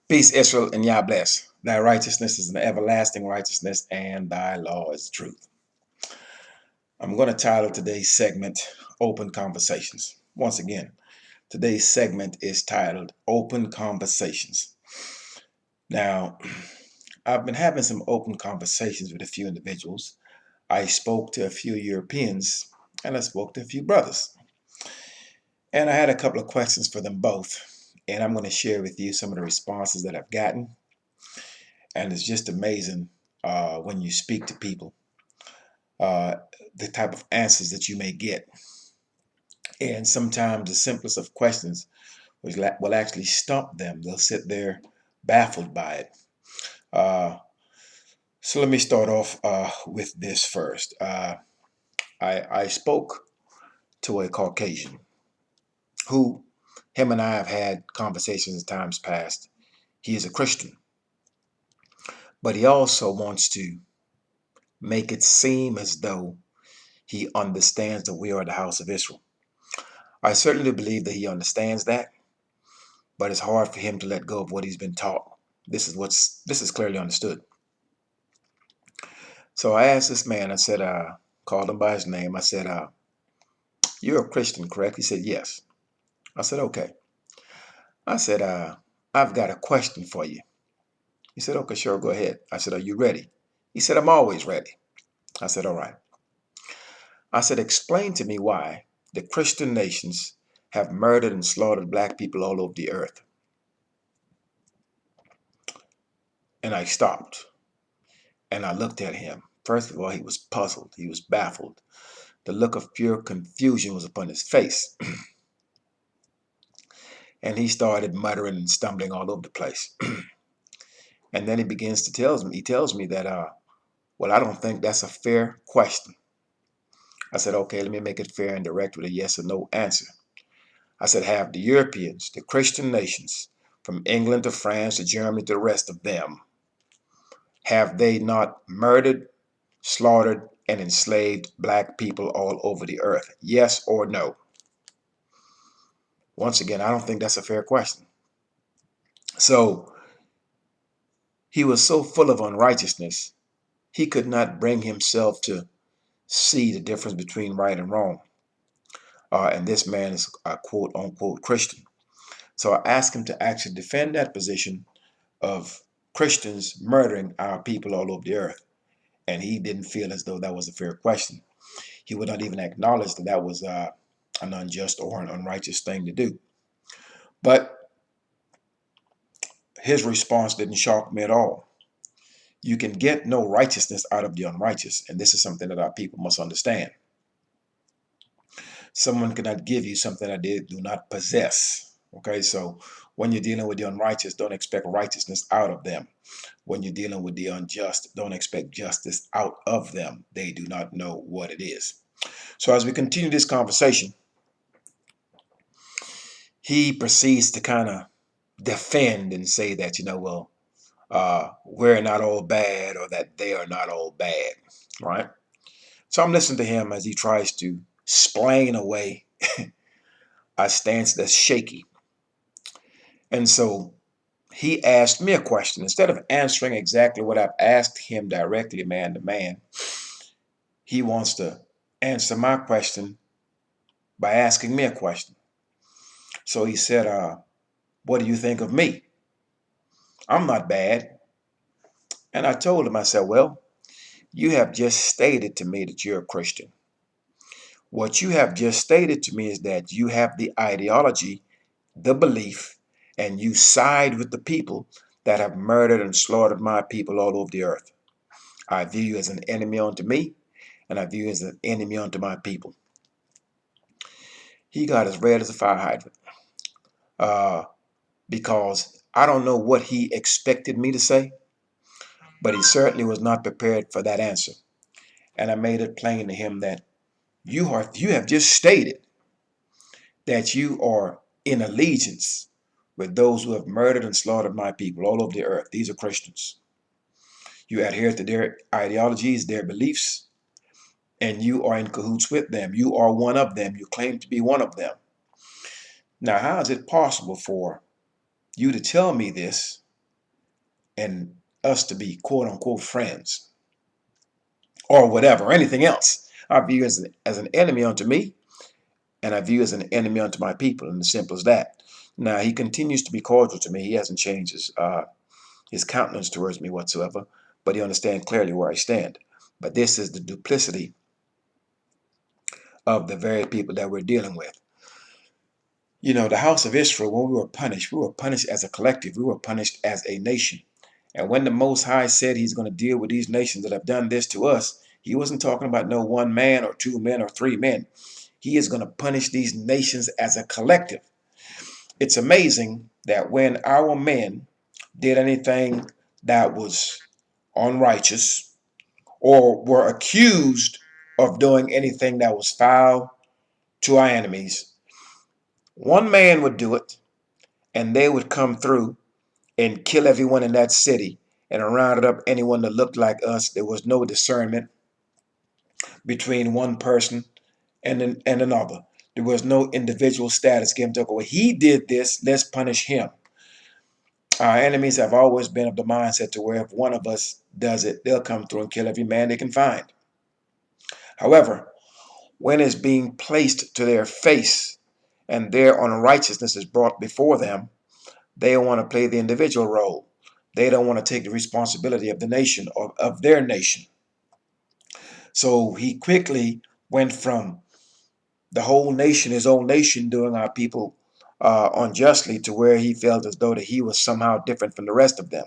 Peace, Israel, and Yah bless. Thy righteousness is an everlasting righteousness, and thy law is truth. I'm going to title today's segment Open Conversations. Once again, today's segment is titled Open Conversations. Now, I've been having some open conversations with a few individuals. I spoke to a few Europeans, and I spoke to a few brothers. And I had a couple of questions for them both. And I'm going to share with you some of the responses that I've gotten. And it's just amazing when you speak to people, uh, the type of answers that you may get. And sometimes the simplest of questions will actually stump them. They'll sit there baffled by it. Uh, so let me start off with this first. I spoke to a Caucasian who, him and I have had conversations in times past. He is a Christian, but he also wants to make it seem as though he understands that we are the house of Israel. I certainly believe that he understands that, but it's hard for him to let go of what he's been taught. This is clearly understood. So I asked this man, I said, called him by his name. I said, you're a Christian, correct? He said, yes. I said, okay. I said, I've got a question for you. He said, okay, sure, go ahead. I said, are you ready? He said, I'm always ready. I said, all right. I said, explain to me why the Christian nations have murdered and slaughtered black people all over the earth. And I stopped and I looked at him. First of all, he was puzzled. He was baffled. The look of pure confusion was upon his face. And he started muttering and stumbling all over the place. And then he begins to tells me that, well, I don't think that's a fair question. I said, okay, let me make it fair and direct with a yes or no answer. I said, have the Europeans, the Christian nations, from England to France to Germany to the rest of them, have they not murdered, slaughtered, and enslaved black people all over the earth? Yes or no? Once again, I don't think that's a fair question. So he was so full of unrighteousness, he could not bring himself to see the difference between right and wrong. And this man is a quote unquote Christian. So I asked him to actually defend that position of Christians murdering our people all over the earth. And he didn't feel as though that was a fair question. He would not even acknowledge that that was an unjust or an unrighteous thing to do. But his response didn't shock me at all. You can get no righteousness out of the unrighteous. And this is something that our people must understand. Someone cannot give you something that they do not possess. Okay, so when you're dealing with the unrighteous, don't expect righteousness out of them. When you're dealing with the unjust, don't expect justice out of them. They do not know what it is. So as we continue this conversation, he proceeds to kind of defend and say that, well, we're not all bad or that they are not all bad, right? So I'm listening to him as he tries to explain away a stance that's shaky. And so he asked me a question. Instead of answering exactly what I've asked him directly, man to man, he wants to answer my question by asking me a question. So he said, what do you think of me? I'm not bad. And I told him, I said, well, you have just stated to me that you're a Christian. What you have just stated to me is that you have the ideology, the belief, and you side with the people that have murdered and slaughtered my people all over the earth. I view you as an enemy unto me, and I view you as an enemy unto my people. He got as red as a fire hydrant because I don't know what he expected me to say, but he certainly was not prepared for that answer. And I made it plain to him that you have just stated that you are in allegiance with those who have murdered and slaughtered my people all over the earth. These are Christians. You adhere to their ideologies, their beliefs, and you are in cahoots with them. You are one of them. You claim to be one of them. Now, how is it possible for you to tell me this and us to be quote unquote friends or whatever, or anything else. I view as an enemy unto me, and I view as an enemy unto my people, and as simple as that. Now, he continues to be cordial to me. He hasn't changed his countenance towards me whatsoever, but he understands clearly where I stand. But this is the duplicity of the very people that we're dealing with. You know, the house of Israel, when we were punished as a collective. We were punished as a nation. And when the Most High said he's going to deal with these nations that have done this to us, he wasn't talking about no one man or two men or three men. He is going to punish these nations as a collective. It's amazing that when our men did anything that was unrighteous or were accused of doing anything that was foul to our enemies, one man would do it and they would come through and kill everyone in that city and rounded up anyone that looked like us. There was no discernment between one person and another. There was no individual status given to, okay, well, he did this, let's punish him. Our enemies have always been of the mindset to where if one of us does it, they'll come through and kill every man they can find. However, when it's being placed to their face and their unrighteousness is brought before them, they want to play the individual role. They don't want to take the responsibility of the nation or of their nation. So he quickly went from the whole nation, his own nation, doing our people unjustly to where he felt as though that he was somehow different from the rest of them.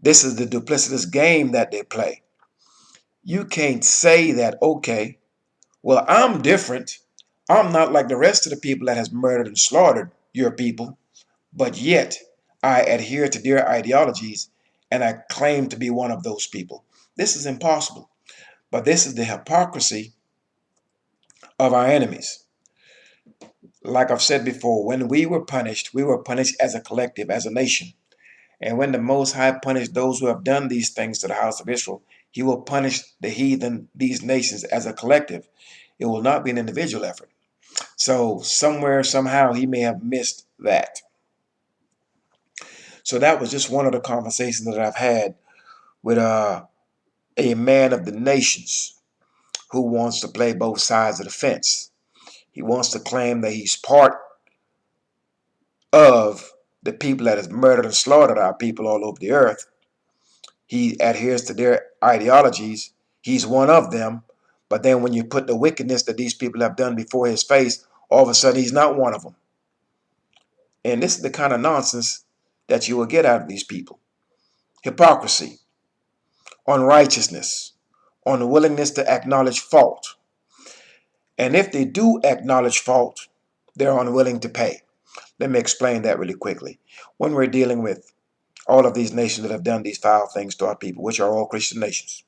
This is the duplicitous game that they play. You can't say that, okay, well, I'm different. I'm not like the rest of the people that has murdered and slaughtered your people, but yet I adhere to their ideologies and I claim to be one of those people. This is impossible. But this is the hypocrisy of our enemies. Like I've said before, when we were punished as a collective, as a nation. And when the Most High punished those who have done these things to the house of Israel, he will punish the heathen, these nations, as a collective. It will not be an individual effort. So somewhere, somehow, he may have missed that. So that was just one of the conversations that I've had with a man of the nations who wants to play both sides of the fence. He wants to claim that he's part of the people that has murdered and slaughtered our people all over the earth. He adheres to their ideologies. He's one of them. But then when you put the wickedness that these people have done before his face, all of a sudden he's not one of them. And this is the kind of nonsense that you will get out of these people. Hypocrisy, unrighteousness, unwillingness to acknowledge fault. And if they do acknowledge fault, they're unwilling to pay. Let me explain that really quickly. When we're dealing with all of these nations that have done these foul things to our people, which are all Christian nations,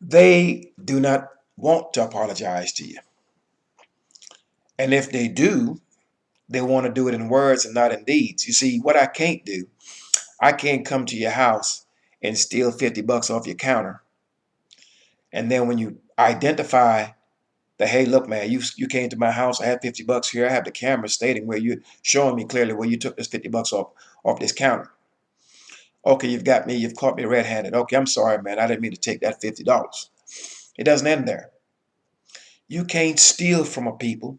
they do not want to apologize to you. And if they do, they want to do it in words and not in deeds. You see, what I can't do, I can't come to your house and steal $50 off your counter. And then when you identify that, hey, look, man, you came to my house, I have $50 here, I have the camera stating where you're showing me clearly where you took this $50 off this counter. Okay, you've caught me red-handed. Okay, I'm sorry, man, I didn't mean to take that $50. It doesn't end there. You can't steal from a people,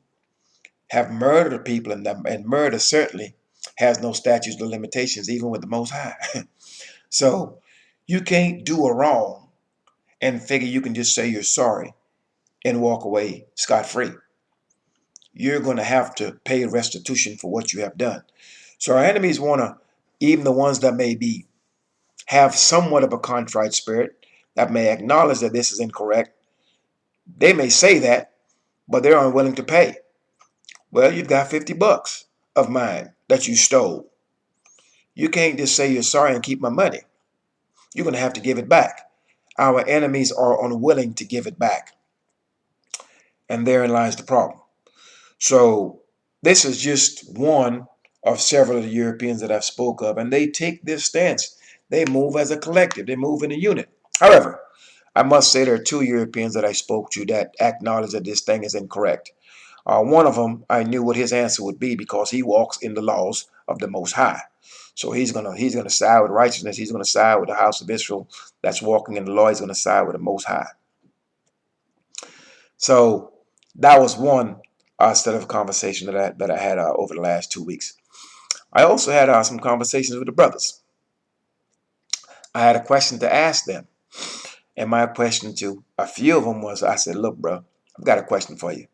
have murdered a people, and murder certainly has no statutes or limitations, even with the Most High. So you can't do a wrong and figure you can just say you're sorry and walk away scot-free. You're going to have to pay restitution for what you have done. So our enemies want to, even the ones that have somewhat of a contrite spirit, that may acknowledge that this is incorrect, they may say that, but they're unwilling to pay. Well, you've got $50 of mine that you stole. You can't just say you're sorry and keep my money. You're going to have to give it back. Our enemies are unwilling to give it back. And therein lies the problem. So this is just one of several of the Europeans that I've spoke of, and they take this stance. They move as a collective. They move in a unit. However, I must say there are two Europeans that I spoke to that acknowledge that this thing is incorrect. One of them, I knew what his answer would be because he walks in the laws of the Most High. So he's gonna side with righteousness. He's gonna side with the house of Israel that's walking in the law. He's gonna side with the Most High. So that was one set of conversation that I had over the last 2 weeks. I also had some conversations with the brothers. I had a question to ask them, and my question to a few of them was, I said, "Look, bro, I've got a question for you."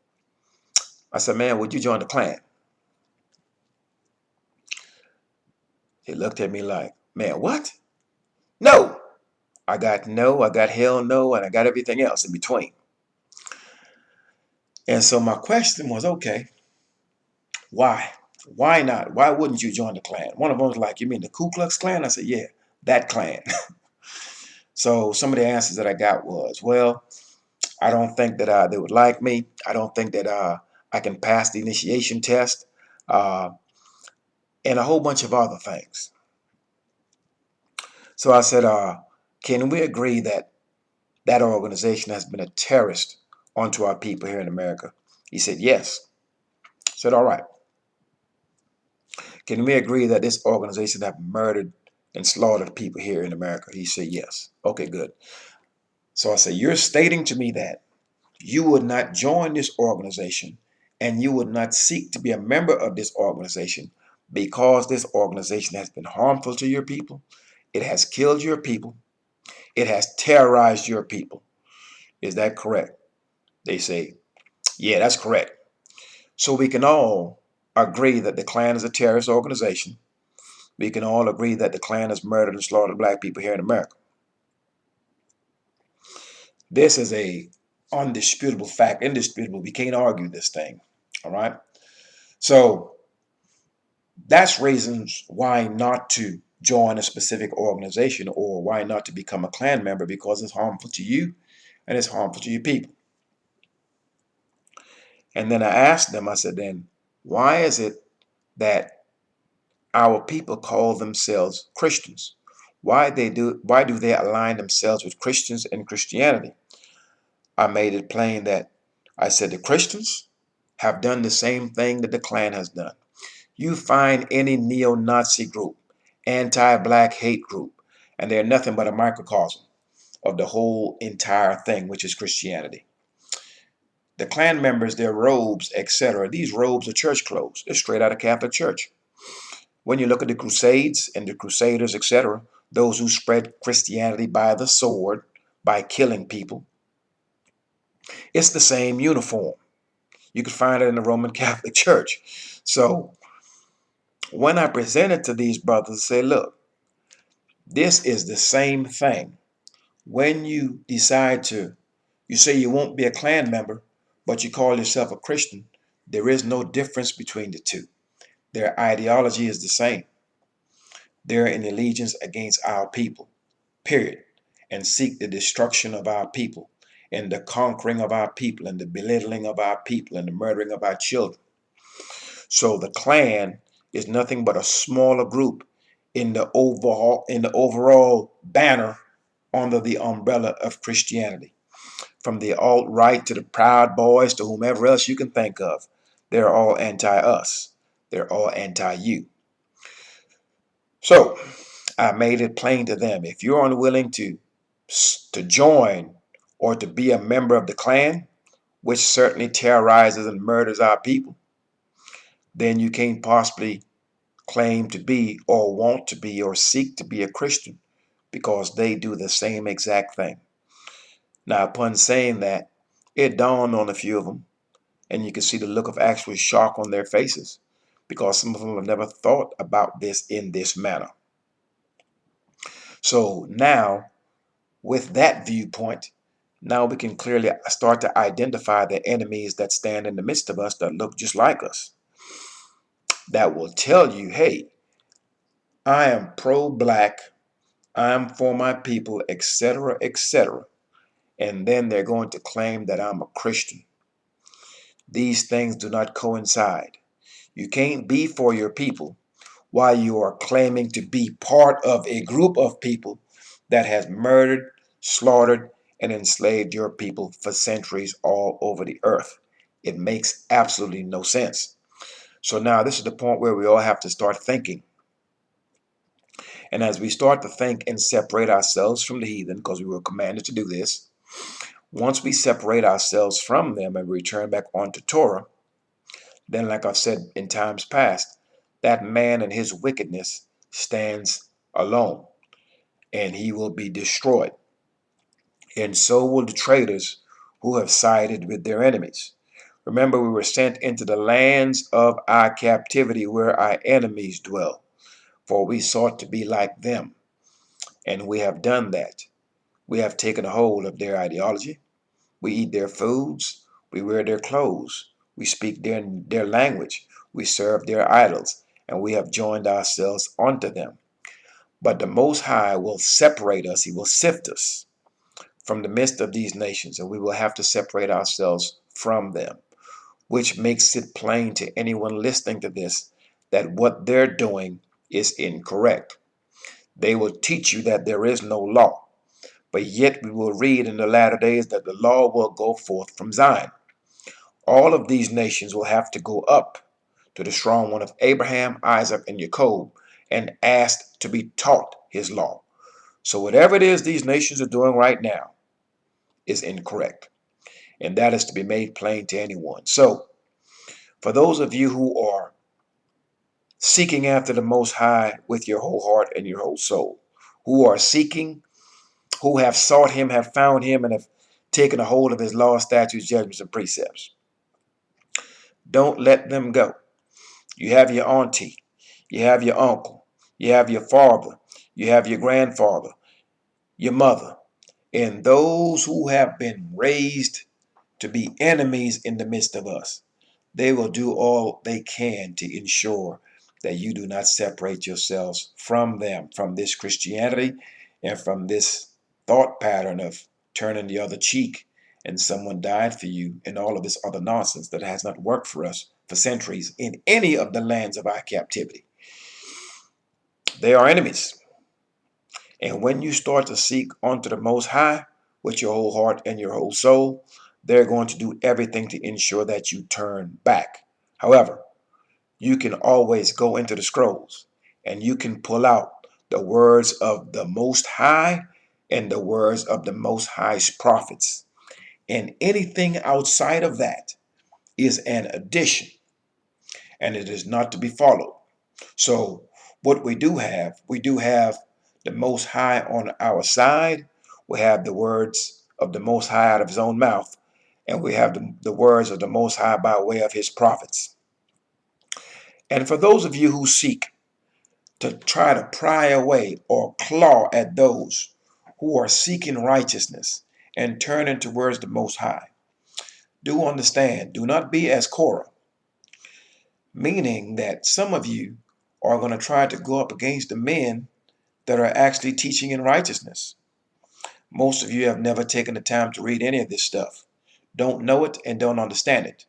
I said, "Man, would you join the Klan?" They looked at me like, "Man, what? No." I got no, I got hell no, and I got everything else in between. And so my question was, okay, why? Why not? Why wouldn't you join the Klan? One of them was like, "You mean the Ku Klux Klan?" I said, "Yeah, that Klan." So some of the answers that I got was, well, I don't think that they would like me. I don't think that I can pass the initiation test, uh, and a whole bunch of other things. So I said, can we agree that that organization has been a terrorist onto our people here in America? He said, yes. I said, all right. Can we agree that this organization have murdered and slaughtered people here in America? He said, yes. Okay, good. So I said, you're stating to me that you would not join this organization and you would not seek to be a member of this organization because this organization has been harmful to your people. It has killed your people. It has terrorized your people. Is that correct? They say, yeah, that's correct. So we can all agree that the Klan is a terrorist organization. We can all agree that the Klan has murdered and slaughtered black people here in America. This is a undisputable fact, indisputable. We can't argue this thing. All right. So that's reasons why not to join a specific organization or why not to become a Klan member, because it's harmful to you and it's harmful to your people. And then I asked them, I said, then why is it that our people call themselves Christians? Why do they align themselves with Christians and Christianity? I made it plain that I said the Christians have done the same thing that the Klan has done. You find any neo-Nazi group, anti-black hate group, and they're nothing but a microcosm of the whole entire thing, which is Christianity. The Klan members, their robes, etc., these robes are church clothes. They're straight out of Catholic Church. When you look at the Crusades and the Crusaders, etc., those who spread Christianity by the sword, by killing people, it's the same uniform. You can find it in the Roman Catholic Church. So when I presented to these brothers, say, look, this is the same thing. When you decide to, you say you won't be a Klan member, but you call yourself a Christian, there is no difference between the two. Their ideology is the same. They're in allegiance against our people, period, and seek the destruction of our people and the conquering of our people and the belittling of our people and the murdering of our children. So the Klan is nothing but a smaller group in the overall banner under the umbrella of Christianity. From the alt-right to the Proud Boys to whomever else you can think of, they're all anti-us. They're all anti-you. So I made it plain to them, if you're unwilling to join or to be a member of the Klan, which certainly terrorizes and murders our people, then you can't possibly claim to be or want to be or seek to be a Christian, because they do the same exact thing. Now, upon saying that, it dawned on a few of them, and you can see the look of actual shock on their faces, because some of them have never thought about this in this manner. So now, with that viewpoint, now we can clearly start to identify the enemies that stand in the midst of us that look just like us. That will tell you, hey, I am pro-black, I'm for my people, etc., etc. And then they're going to claim that I'm a Christian. These things do not coincide. You can't be for your people while you are claiming to be part of a group of people that has murdered, slaughtered, and enslaved your people for centuries all over the earth. It makes absolutely no sense. So now this is the point where we all have to start thinking. And as we start to think and separate ourselves from the heathen, because we were commanded to do this, once we separate ourselves from them and return back onto Torah, then like I've said in times past, that man and his wickedness stands alone and he will be destroyed. And so will the traitors who have sided with their enemies. Remember, we were sent into the lands of our captivity where our enemies dwell, for we sought to be like them, and we have done that. We have taken a hold of their ideology. We eat their foods. We wear their clothes. We speak their language. We serve their idols, and we have joined ourselves unto them. But the Most High will separate us. He will sift us from the midst of these nations, and we will have to separate ourselves from them, which makes it plain to anyone listening to this that what they're doing is incorrect. They will teach you that there is no law, but yet we will read in the latter days that the law will go forth from Zion. All of these nations will have to go up to the strong one of Abraham, Isaac, and Jacob and ask to be taught his law. So whatever it is these nations are doing right now is incorrect, and that is to be made plain to anyone. So for those of you who are seeking after the Most High with your whole heart and your whole soul, who are seeking, who have sought him, have found him, and have taken a hold of his laws, statutes, judgments, and precepts, don't let them go. You have your auntie, you have your uncle, you have your father, you have your grandfather, your mother, and those who have been raised to be enemies in the midst of us. They will do all they can to ensure that you do not separate yourselves from them, from this Christianity, and from this thought pattern of turning the other cheek and someone died for you and all of this other nonsense that has not worked for us for centuries in any of the lands of our captivity. They are enemies. And when you start to seek unto the Most High with your whole heart and your whole soul, they're going to do everything to ensure that you turn back. However, you can always go into the scrolls and you can pull out the words of the Most High and the words of the Most High's prophets. And anything outside of that is an addition, and it is not to be followed. So what we do have the Most High on our side. We have the words of the Most High out of his own mouth, and we have the words of the Most High by way of his prophets. And for those of you who seek to try to pry away or claw at those who are seeking righteousness and turning towards the Most High, do understand, do not be as Korah, meaning that some of you are going to try to go up against the men that are actually teaching in righteousness. Most of you have never taken the time to read any of this stuff, don't know it, and don't understand it.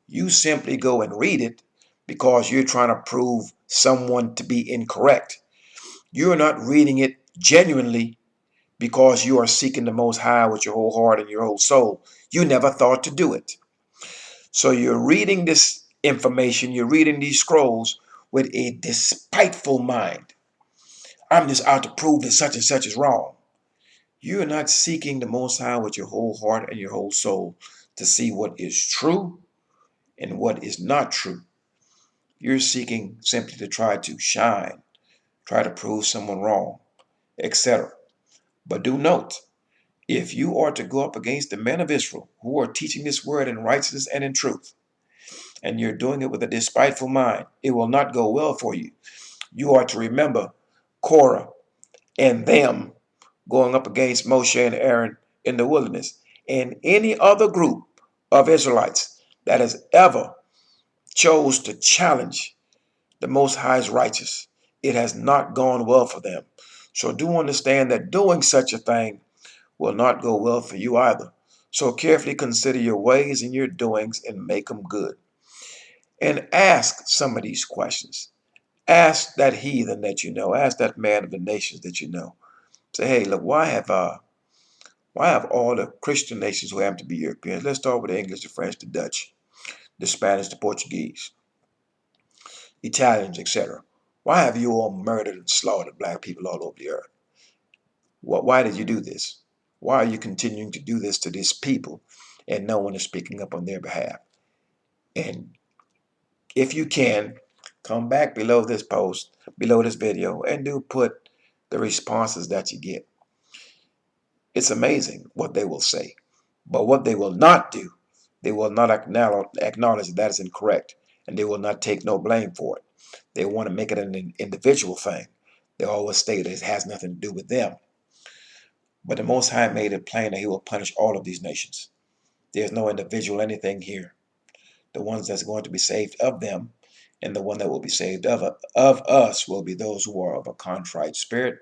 You simply go and read it because you're trying to prove someone to be incorrect. You're not reading it genuinely because you are seeking the Most High with your whole heart and your whole soul. You never thought to do it. So you're reading this information, you're reading these scrolls with a despiteful mind. I'm just out to prove that such and such is wrong. You're not seeking the Most High with your whole heart and your whole soul to see what is true and what is not true. You're seeking simply to try to shine, try to prove someone wrong, etc. But do note, if you are to go up against the men of Israel who are teaching this word in righteousness and in truth, and you're doing it with a despiteful mind, it will not go well for you. You are to remember Korah and them going up against Moshe and Aaron in the wilderness, and any other group of Israelites that has ever chose to challenge the Most High's righteous. It has not gone well for them. So do understand that doing such a thing will not go well for you either. So carefully consider your ways and your doings and make them good. And ask some of these questions. Ask that heathen that you know. Ask that man of the nations that you know. Say, hey, look, why have all the Christian nations who happen to be Europeans? Let's start with the English, the French, the Dutch. the Spanish, the Portuguese, Italians, etc. Why have you all murdered and slaughtered black people all over the earth? Why did you do this? Why are you continuing to do this to these people and no one is speaking up on their behalf? And if you can, come back below this post, below this video, and do put the responses that you get. It's amazing what they will say. But what they will not do, they will not acknowledge that is incorrect, and they will not take no blame for it. They want to make it an individual thing. They always state it has nothing to do with them. But the Most High made it plain that he will punish all of these nations. There's no individual anything here. The ones that's going to be saved of them, and the one that will be saved of us will be those who are of a contrite spirit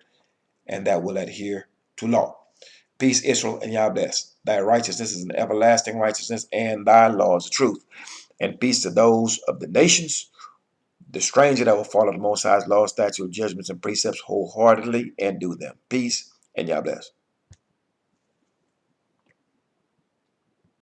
and that will adhere to law. Peace, Israel, and Yah bless. Thy righteousness is an everlasting righteousness, and thy law is truth. And peace to those of the nations, the stranger that will follow the Most High's law, statutes, judgments, and precepts wholeheartedly and do them. Peace, and Yah bless.